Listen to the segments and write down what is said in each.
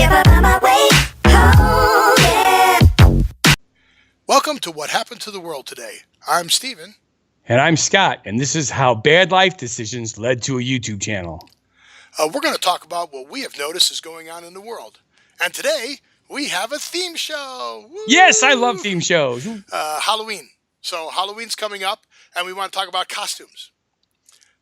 Never find my way home, yeah. Welcome to What Happened to the World Today. I'm Steven. And I'm Scott, and this is how bad life decisions led to a YouTube channel. We're going to talk about what we have noticed is going on in the world. And today, we have a theme show. Woo! Yes, I love theme shows. Halloween. So Halloween's coming up, and we want to talk about costumes.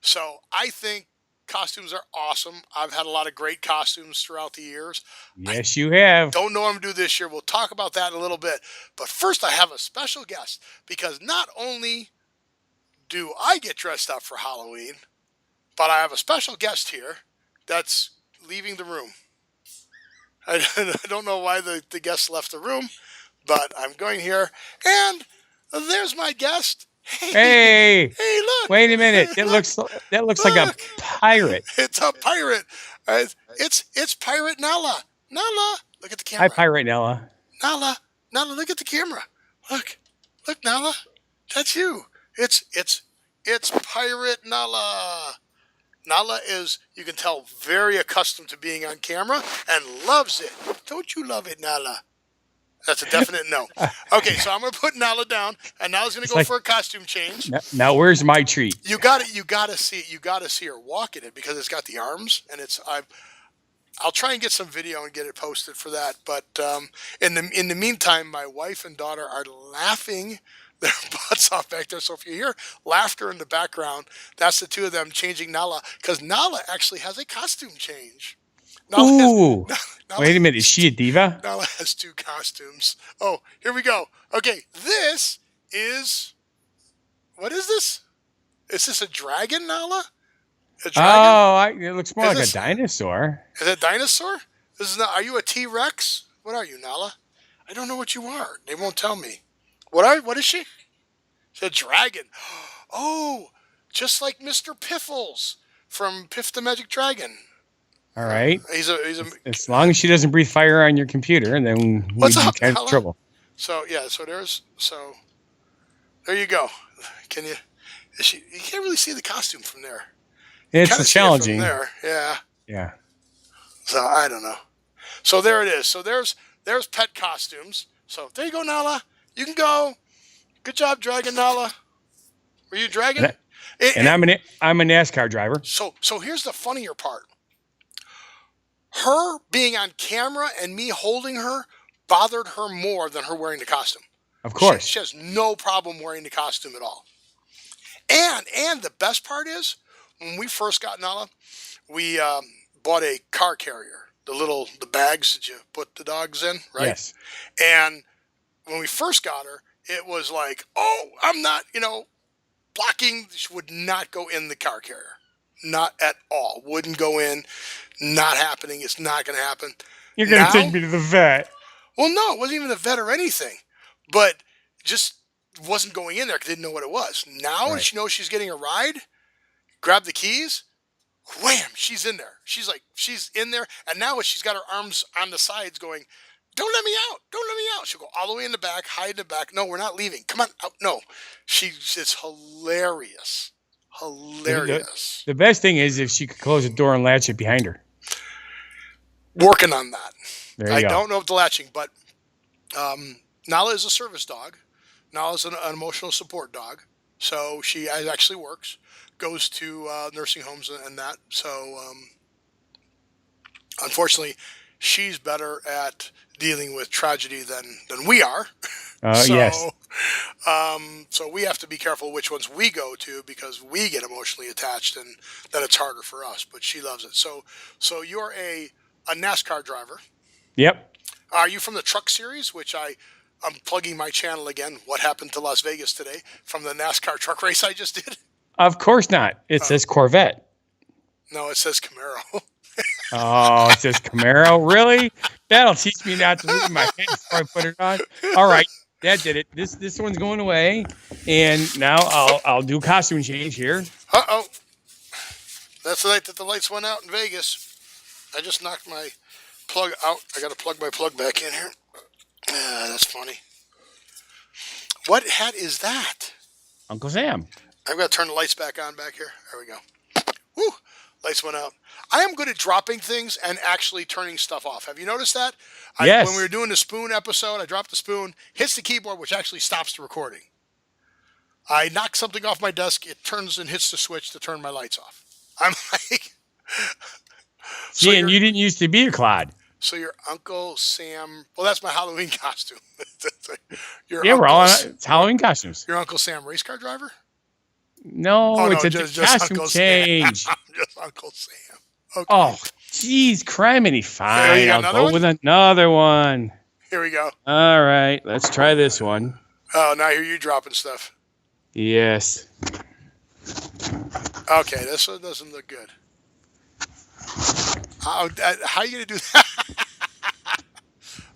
So I think costumes are awesome. I've had a lot of great costumes throughout the years. Yes, you have. Don't know what I'm going to do this year. We'll talk about that in a little bit. But first, I have a special guest, because not only do I get dressed up for Halloween, but I have a special guest here that's leaving the room. I don't know why the guest left the room, but I'm going here, and there's my guest. Hey, Hey, look. wait a minute. That looks like a pirate. It's a pirate. It's Pirate Nala. Nala, look at the Hi, camera. Pirate Nella. Nala, look at the camera. Look, Nala. That's you. It's Pirate Nala. Nala is, you can tell, very accustomed to being on camera and loves it. Don't you love it, Nala? That's a definite no. Okay, so I'm going to put Nala down, and Nala's going to go for a costume change. Now, where's my treat? You got to see her walk in it, because it's got the arms, and I'll try and get some video and get it posted for that. But in the meantime, my wife and daughter are laughing their butts off back there. So if you hear laughter in the background, that's the two of them changing Nala, because Nala actually has a costume change. Ooh. Wait a minute. Is she a diva? Nala has two costumes. Oh, here we go. Okay, this is... What is this? Is this a dragon, Nala? A dragon? Oh, it looks more like a dinosaur. Is it a dinosaur? This is not. Are you a T-Rex? What are you, Nala? I don't know what you are. They won't tell me. What is she? It's a dragon. Oh, just like Mr. Piffles from Piff the Magic Dragon. All right. He's a. As long as she doesn't breathe fire on your computer, then we'd be kind of trouble. So yeah. So there you go. Can you? You can't really see the costume from there. It's challenging. From there, yeah. Yeah. So I don't know. So there it is. So there's pet costumes. So there you go, Nala. You can go. Good job, Dragon Nala. Were you Dragon? And I'm a NASCAR driver. So here's the funnier part. Her being on camera and me holding her bothered her more than her wearing the costume. Of course. She has no problem wearing the costume at all. And the best part is, when we first got Nala, we bought a car carrier, the bags that you put the dogs in, right? Yes. And when we first got her, it was like, oh, I'm not, blocking. She would not go in the car carrier. Not at all. Wouldn't go in. Not happening. It's not going to happen. You're going to take me to the vet. Well, no, it wasn't even the vet or anything. But just wasn't going in there because didn't know what it was. Now when she knows she's getting a ride, grab the keys, wham, she's in there. She's in there. And now she's got her arms on the sides going, don't let me out. Don't let me out. She'll go all the way in the back, hide in the back. No, we're not leaving. Come on out. No. It's hilarious. Hilarious. The best thing is if she could close the door and latch it behind her. Working on that. There you go. I don't know if the latching, but Nala is a service dog. Nala's an emotional support dog. So she actually works, goes to nursing homes and that. So unfortunately, she's better at dealing with tragedy than we are. Yes. So we have to be careful which ones we go to, because we get emotionally attached, and then it's harder for us. But she loves it. So you're a NASCAR driver. Yep. Are you from the truck series, which I'm plugging my channel again, What Happened to Las Vegas Today, from the NASCAR truck race I just did? Of course not. It says Corvette. No, it says Camaro. Oh, it says Camaro? Really? That'll teach me not to move my head before I put it on. All right. That did it. This one's going away. And now I'll do costume change here. Uh-oh. That's the night that the lights went out in Vegas. I just knocked my plug out. I got to plug my plug back in here. That's funny. What hat is that? Uncle Sam. I've got to turn the lights back on back here. There we go. Woo! Lights went out. I am good at dropping things and actually turning stuff off. Have you noticed that? Yes. When we were doing the spoon episode, I dropped the spoon, hits the keyboard, which actually stops the recording. I knock something off my desk, it turns and hits the switch to turn my lights off. I'm like, See, and you didn't used to be a clod. so your Uncle Sam. Well, that's my Halloween costume. Yeah, we're all it's Halloween costumes. Your Uncle Sam race car driver? No, Oh, it's no, a just costume Uncle Sam. change. Just Uncle Sam. Okay. Oh, geez, criminy. Fine, got I'll another go one? with another one. Here we go. All right, let's try this one. Oh, now I hear you dropping stuff. Yes. Okay, this one doesn't look good. How are you going to do that?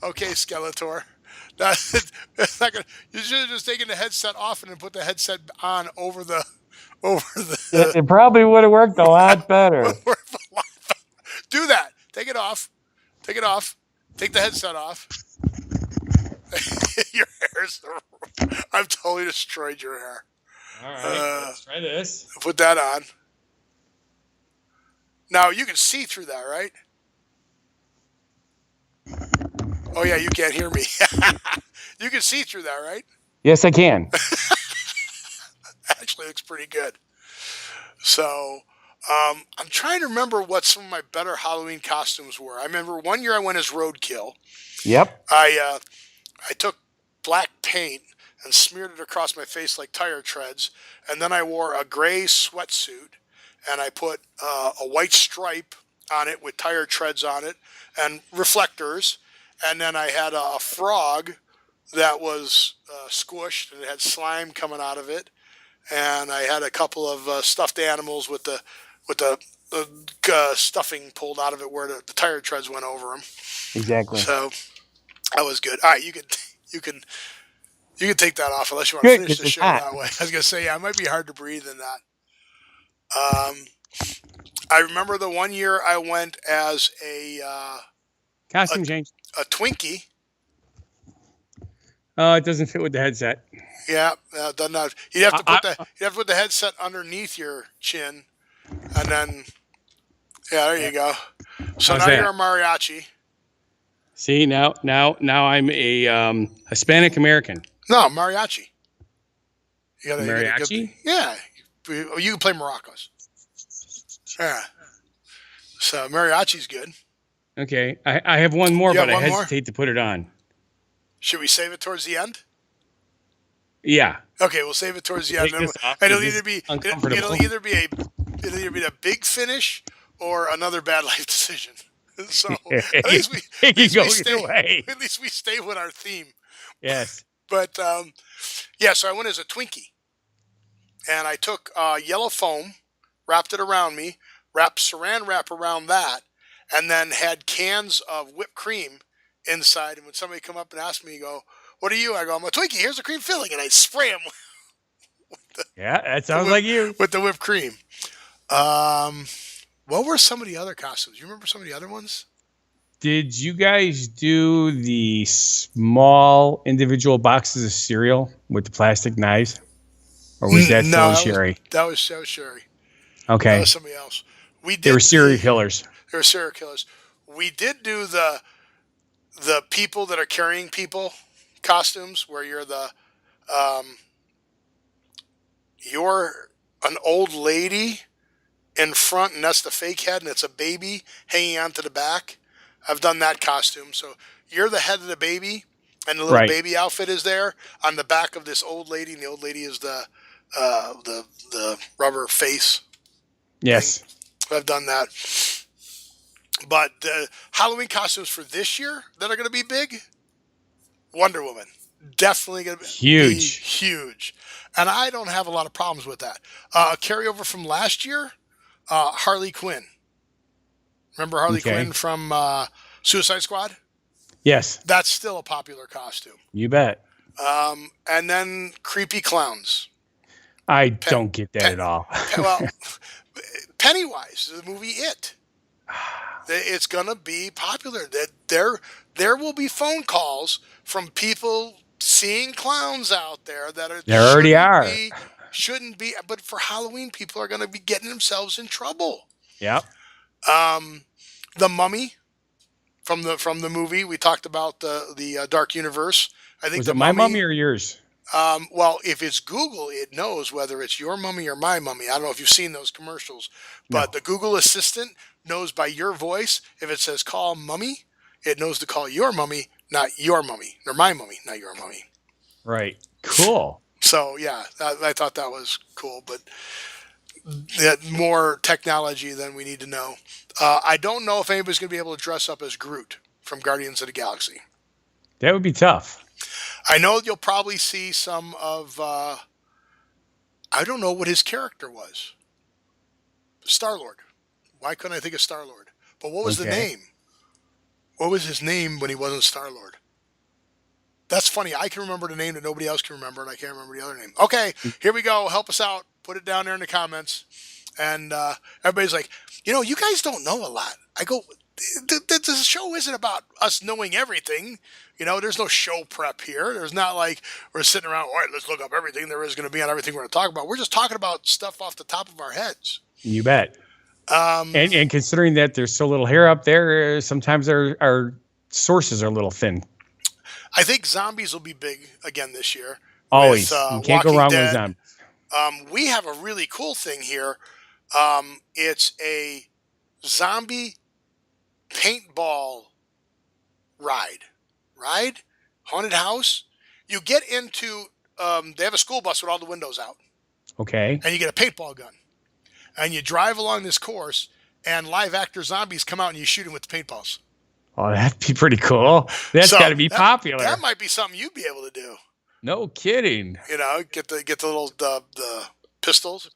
Okay, Skeletor. That's not gonna, you should have just taken the headset off and then put the headset on over the. It probably would have worked a lot better. Do that. Take it off. Take it off. Take the headset off. Your hair's. I've totally destroyed your hair. All right, let's try this. Put that on. Now you can see through that, right? Oh yeah, you can't hear me. You can see through that, right? Yes, I can. Actually looks pretty good. So I'm trying to remember what some of my better Halloween costumes were. I remember one year I went as Roadkill. Yep. I took black paint and smeared it across my face like tire treads, and then I wore a gray sweatsuit, and I put a white stripe on it with tire treads on it and reflectors, and then I had a frog that was squished and it had slime coming out of it, and I had a couple of stuffed animals with the stuffing pulled out of it where the tire treads went over them. Exactly. So that was good. All right, you can take that off unless you want to finish the show that way. I was gonna say, yeah, it might be hard to breathe in that. I remember the one year I went as a Costume change. a Twinkie. Oh, it doesn't fit with the headset. Yeah, doesn't have. You'd have to put the headset underneath your chin, and then yeah, there you go. So How's now that? you're a mariachi. See, now I'm a Hispanic American. No, mariachi. You gotta, Mariachi? Yeah, you can play maracas. Yeah. So mariachi's good. Okay, I have one more, You got but I one more? hesitate to put it on. Should we save it towards the end? Yeah. Okay, we'll save it towards the end. Take this off, It'll 'cause either it's be uncomfortable. it'll either be a big finish or another bad life decision. So at least we It can go either way. At least we stay with our theme. Yes. But yeah, so I went as a Twinkie, and I took yellow foam, wrapped it around me, wrapped Saran wrap around that, and then had cans of whipped cream inside. And when somebody come up and ask me, go, "What are you?" I go, "I'm a Twinkie. Here's a cream filling," and I spray them Yeah, that sounds like you. with the whipped cream. What were some of the other costumes? You remember some of the other ones? Did you guys do the small individual boxes of cereal with the plastic knives? Or was that still Sherry? That was Sherry. That Okay. was somebody else. They were serial killers. They were serial killers. We did do the people that are carrying people costumes, where you're you're an old lady in front, and that's the fake head, and it's a baby hanging onto the back. I've done that costume. So you're the head of the baby, and the little Right. baby outfit is there on the back of this old lady, and the old lady is the rubber face. Yes. I've done that. But the Halloween costumes for this year that are going to be big, Wonder Woman. Definitely going to be Huge. huge. And I don't have a lot of problems with that. A carryover from last year, Harley Quinn. Remember Harley Okay. Quinn from Suicide Squad? Yes. That's still a popular costume. You bet. And then creepy clowns. I don't get that at all. Well, Pennywise, the movie It. It's gonna be popular. There will be phone calls from people seeing clowns out there that are There already are. shouldn't be. But for Halloween, people are gonna be getting themselves in trouble. Yep. The Mummy from the movie we talked about, the Dark Universe. I think Was the it my Mummy. mummy or yours? Well, if it's Google, it knows whether it's your mummy or my mummy. I don't know if you've seen those commercials, but No. the Google Assistant knows by your voice. If it says call mummy, it knows to call your mummy, not your mummy, or my mummy, not your mummy. Right. Cool. So yeah, I thought that was cool, but that more technology than we need to know. I don't know if anybody's going to be able to dress up as Groot from Guardians of the Galaxy. That would be tough. I know you'll probably see some of. I don't know what his character was. Star-Lord. Why couldn't I think of Star-Lord? But what was the Okay. name? What was his name when he wasn't Star-Lord? That's funny. I can remember the name that nobody else can remember, and I can't remember the other name. Okay, here we go. Help us out. Put it down there in the comments. And everybody's like, you guys don't know a lot. I go, the show isn't about us knowing everything. There's no show prep here. There's not like we're sitting around, all right, let's look up everything there is going to be on everything we're going to talk about. We're just talking about stuff off the top of our heads. You bet. And considering that there's so little hair up there, sometimes our sources are a little thin. I think zombies will be big again this year. Always. With, You can't go Walking wrong Dead. with zombies. We have a really cool thing here. It's a zombie paintball ride. Haunted house. You get into, they have a school bus with all the windows out, Okay. and you get a paintball gun. And you drive along this course, and live actor zombies come out and you shoot them with the paintballs. Oh, that'd be pretty cool. That's So got to be popular. That might be something you'd be able to do. No kidding. Get the little the pistols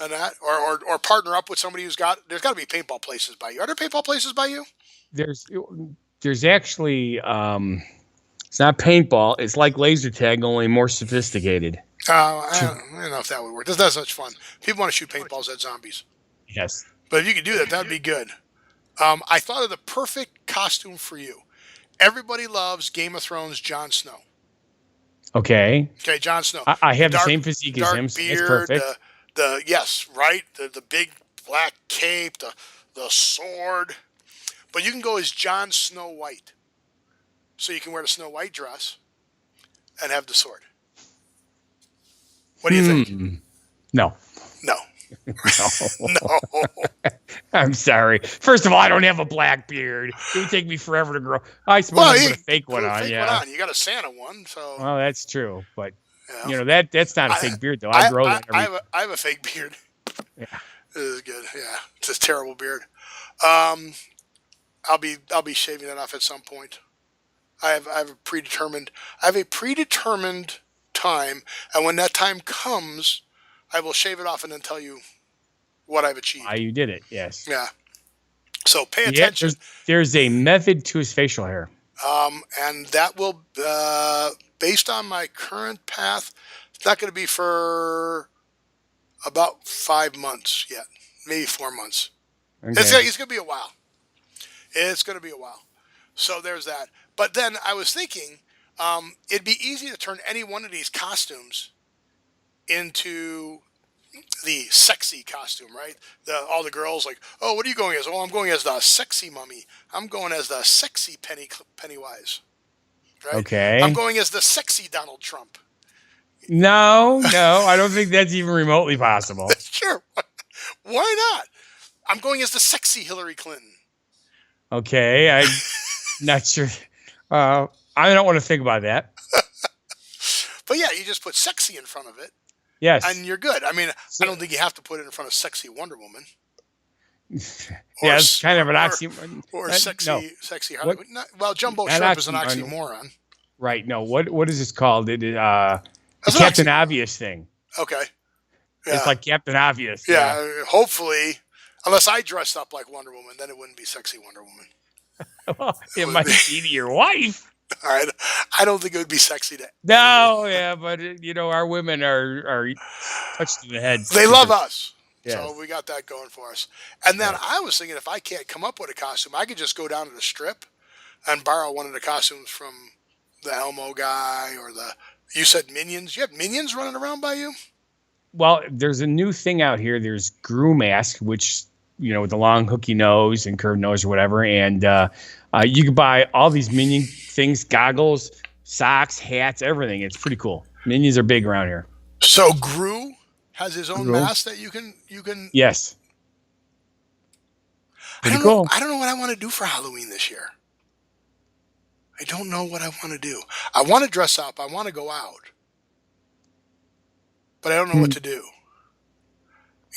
and that, or partner up with somebody there's got to be paintball places by you. Are there paintball places by you? There's actually it's not paintball. It's like laser tag, only more sophisticated. I don't know if that would work. That's not such fun. People want to shoot paintballs at zombies, Yes. but if you could do that, that'd be good. I thought of the perfect costume for you. Everybody loves Game of Thrones Jon Snow. Okay. Okay, Jon Snow. I have the Dark- same physique as dark him, so that's beard, perfect. yes, right. The big black cape, the sword. But you can go as Jon Snow White. So you can wear the Snow White dress and have the sword. What do you think? No. No. No. No. I'm sorry. First of all, I don't have a black beard. It would take me forever to grow. I suppose Well, I you put a fake one put a on. fake Yeah. one on. You got a Santa one, so Well, that's true, but you know. that's not a fake beard though. I grow that. I have a fake beard. Yeah. This is good. Yeah, it's a terrible beard. I'll be shaving that off at some point. I have a predetermined time, and when that time comes, I will shave it off and then tell you what I've achieved. Why you did it? Yes. Yeah. So pay Yeah. attention. There's a method to his facial hair. And that will, based on my current path, it's not going to be for about 5 months yet, maybe 4 months. Okay. It's going to be a while. It's going to be a while. So there's that. But then I was thinking, it'd be easy to turn any one of these costumes into the sexy costume, right? All the girls like, oh, what are you going as? Oh, I'm going as the sexy mummy. I'm going as the sexy Pennywise. Right? Okay. I'm going as the sexy Donald Trump. No, I don't think that's even remotely possible. Sure. Why not? I'm going as the sexy Hillary Clinton. Okay, I'm not sure. I don't want to think about that. But yeah, you just put sexy in front of it, Yes. and you're good. I mean, I don't think you have to put it in front of sexy Wonder Woman. Yeah, it's kind of an oxymoron. Or No. sexy Harley. What? Well, Jumbo An Shrimp is an oxymoron. oxymoron. Right. No. What is this called? It is the That's an Captain oxymoron. Obvious thing. Okay. Yeah. It's like Captain Obvious. Yeah, hopefully, unless I dressed up like Wonder Woman, then it wouldn't be sexy Wonder Woman. Well, it might be to your wife. All right. I don't think it would be sexy to. No. Yeah, but our women are touched in the head. They love us. Yes. So we got that going for us. And then I was thinking if I can't come up with a costume, I could just go down to the strip and borrow one of the costumes from the Elmo guy or you said Minions. You have Minions running around by you? Well, there's a new thing out here. There's Grew Mask, which with the long hooky nose and curved nose or whatever. And you can buy all these Minion things, goggles, socks, hats, everything. It's pretty cool. Minions are big around here. So Gru has his own Gru? mask that you can. Yes. I Pretty don't cool. know. I don't know what I want to do for Halloween this year. I don't know what I want to do. I want to dress up. I want to go out, but I don't know what to do.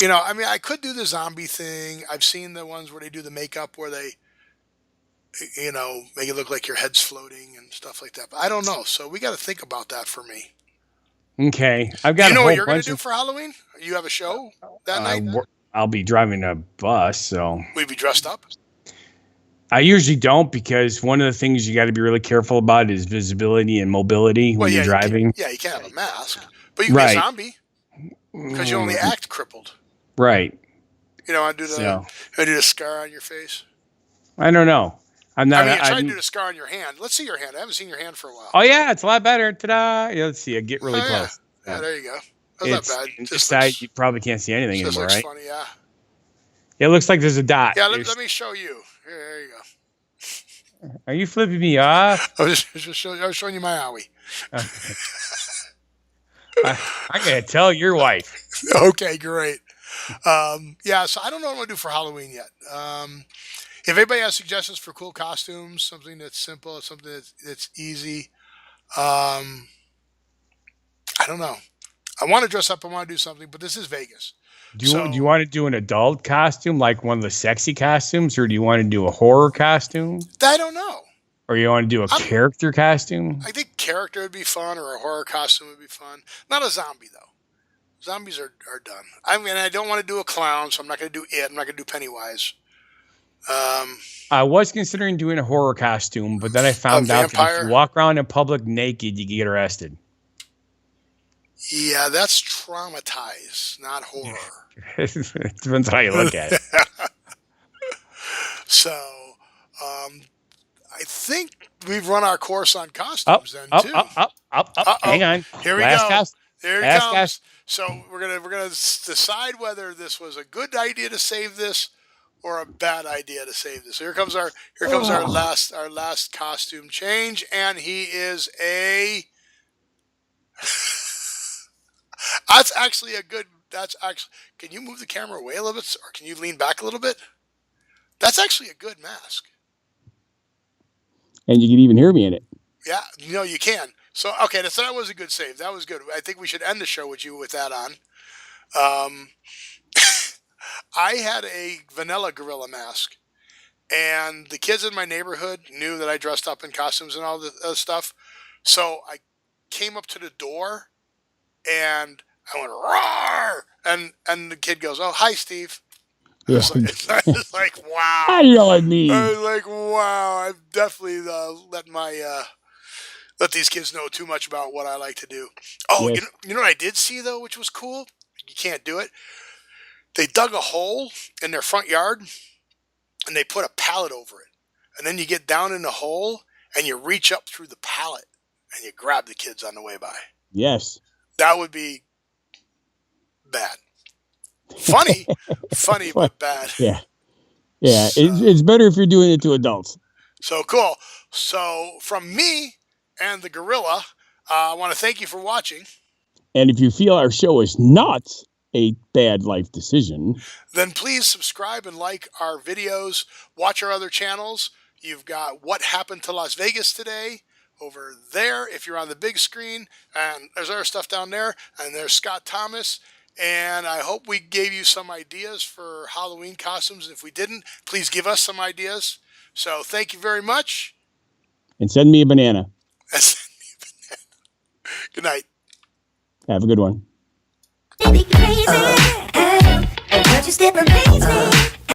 I mean, I could do the zombie thing. I've seen the ones where they do the makeup where they, make it look like your head's floating and stuff like that. But I don't know. So we got to think about that for me. Okay. I've got You know a what whole you're going bunch to do of. for Halloween? You have a show that night? I'll be driving a bus, so. Will you be dressed up? I usually don't, because one of the things you got to be really careful about is visibility and mobility when you're driving. You can't have a mask, but you can be a zombie because you only act crippled. Right. I do the scar on your face. I don't know. I'm not. I tried to do the scar on your hand. Let's see your hand. I haven't seen your hand for a while. Oh yeah, it's a lot better. Ta-da! Yeah, let's see. I get really close. Yeah, there you go. That's not bad. This side, you probably can't see anything anymore, right? Funny, yeah. It looks like there's a dot. Yeah, let me show you. There you go. Are you flipping me off? I was showing you my owie. Okay. I'm gonna tell your wife. Okay, great. So I don't know what I'm gonna do for Halloween yet. If anybody has suggestions for cool costumes, something that's simple, something that's easy, I don't know. I want to dress up. I want to do something, but this is Vegas. Do you want to do an adult costume, like one of the sexy costumes, or do you want to do a horror costume? I don't know. Or you want to do a character costume? I think character would be fun, or a horror costume would be fun. Not a zombie, though. Zombies are done. I mean, I don't want to do a clown, so I'm not going to do it. I'm not going to do Pennywise. I was considering doing a horror costume, but then I found out that if you walk around in public naked, you can get arrested. Yeah, that's traumatized, not horror. It depends on how you look at it. So, I think we've run our course on costumes too. Hang on. Here we go. There it comes. So we're gonna decide whether this was a good idea to save this or a bad idea to save this. So here comes our last costume change, and he is a. That's actually a good. Can you move the camera away a little bit, or can you lean back a little bit? That's actually a good mask. And you can even hear me in it. Yeah, you can. So, okay, so that was a good save. That was good. I think we should end the show with you with that on. I had a vanilla gorilla mask, and the kids in my neighborhood knew that I dressed up in costumes and all the stuff. So I came up to the door, and I went, roar! And the kid goes, oh, hi, Steve. I was like, wow. How you yell at me? I was like, wow. I've definitely let these kids know too much about what I like to do. Oh, yes. You know what I did see, though, which was cool? You can't do it. They dug a hole in their front yard, and they put a pallet over it. And then you get down in the hole, and you reach up through the pallet, and you grab the kids on the way by. Yes. That would be bad. Funny, but bad. Yeah. Yeah, it's better if you're doing it to adults. So cool. So from me and the gorilla, I want to thank you for watching. And if you feel our show is not a bad life decision, then please subscribe and like our videos. Watch our other channels. You've got What Happened to Las Vegas Today over there if you're on the big screen. And there's other stuff down there. And there's Scott Thomas. And I hope we gave you some ideas for Halloween costumes. If we didn't, please give us some ideas. So thank you very much. And send me a banana. Good night. Have a good one. Crazy. What you still amaze me.